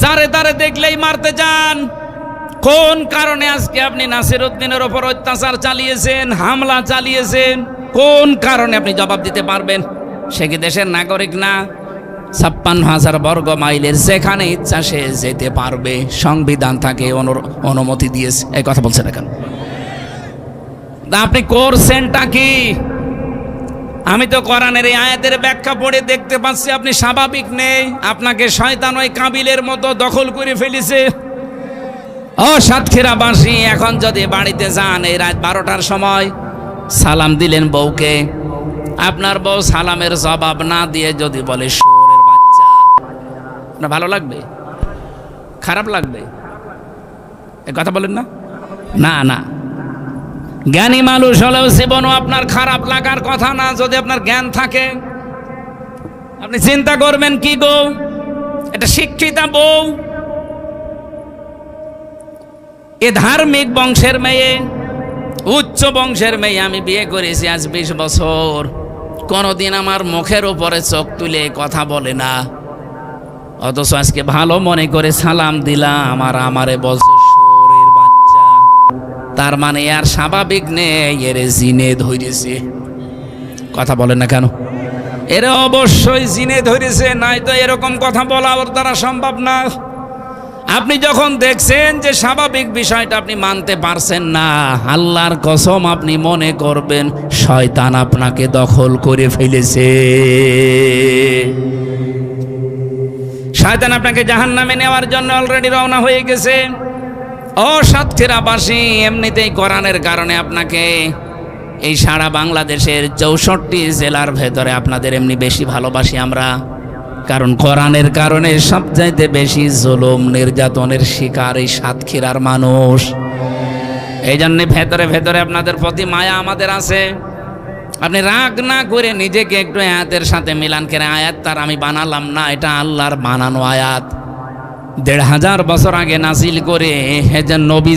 যারে তারে দেখলেই মারতে যান। কোন কারণে আজকে আপনি নাসিরউদ্দিনের ওপর অত্যাচার চালিয়েছেন, হামলা চালিয়েছেন? কোন কারণে আপনি জবাব দিতে পারবেন? সে কি দেশের নাগরিক না? 56,000 বর্গ মাইলের যেখানে ইচ্ছা সে যেতে পারবে, সংবিধান তাকে অনুমতি দিয়েছে। এই কথা বলছেন এখন আপনি করছেনটা কি? আমি তো কোরআনের এই আয়াতের ব্যাখ্যা পড়ে দেখতে পাচ্ছি আপনি স্বাভাবিক নেই। আপনাকে শয়তান ওই কাবিলের মতো দখল করে ফেলেছে। ও সাতক্ষীরাবাসী, এখন যদি বাড়িতে যান এই রাত 12টার সময়, সালাম দিলেন বউকে, আপনার বউ সালামের জবাব না দিয়ে যদি বলে শুয়োরের বাচ্চা, না ভালো লাগবে? খারাপ লাগবে? এ কথা বলেন না? না না, জ্ঞানী মানুষ হলেও জীবনও আপনার খারাপ লাগার কথা না। যদি আপনার জ্ঞান থাকে আপনি চিন্তা করবেন কি গো, এটা শিক্ষিতা বউ, এ ধার্মিক বংশের মেয়ে, উচ্চ বংশের মেয়ে আমি বিয়ে করেছি আজ 20 বছর। কোনদিন আমার মুখের উপরে চোখ তুলে কথা বলে না, অথচ আজকে ভালো মনে করে সালাম দিলাম আর আমারে বলছে শুয়োরের বাচ্চা। তার মানে আর স্বাভাবিক নেই, এর জিনে ধরেছে। কথা বলেন না কেন? এর অবশ্যই জিনে ধরেছে, নাই তো এরকম কথা বলা ওর দ্বারা সম্ভব না। আপনি যখন দেখছেন যে স্বাভাবিক বিষয়টা আপনি মানতে পারছেন না, আল্লাহর কসম আপনি মনে করবেন শয়তান আপনাকে দখল করে ফেলেছে। শয়তান আপনাকে জাহান্নামে নেওয়ার জন্য অলরেডি রওনা হয়ে গেছে। ও সাতক্ষীরাবাসী, এমনিতেই কোরআনের কারণে আপনাকে এই সারা বাংলাদেশের 64 জেলার ভেতরে আপনাদের এমনি বেশি ভালোবাসি আমরা, কারণ কোরআনের কারণে সবচাইতে বেশি জুলুম নির্যাতনের শিকার এই সাতক্ষীরার মানুষ। এই জন্য ভেতরে ভেতরে আপনাদের প্রতি মায়া আমাদের আছে। আপনি রাগ না করে নিজেকে একটু আয়াতের সাথে মিলান করে, আয়াত তার আমি বানালাম না, এটা আল্লাহর বানানো আয়াত। 1500 বছর আগে নাজিল করে হেজন নবী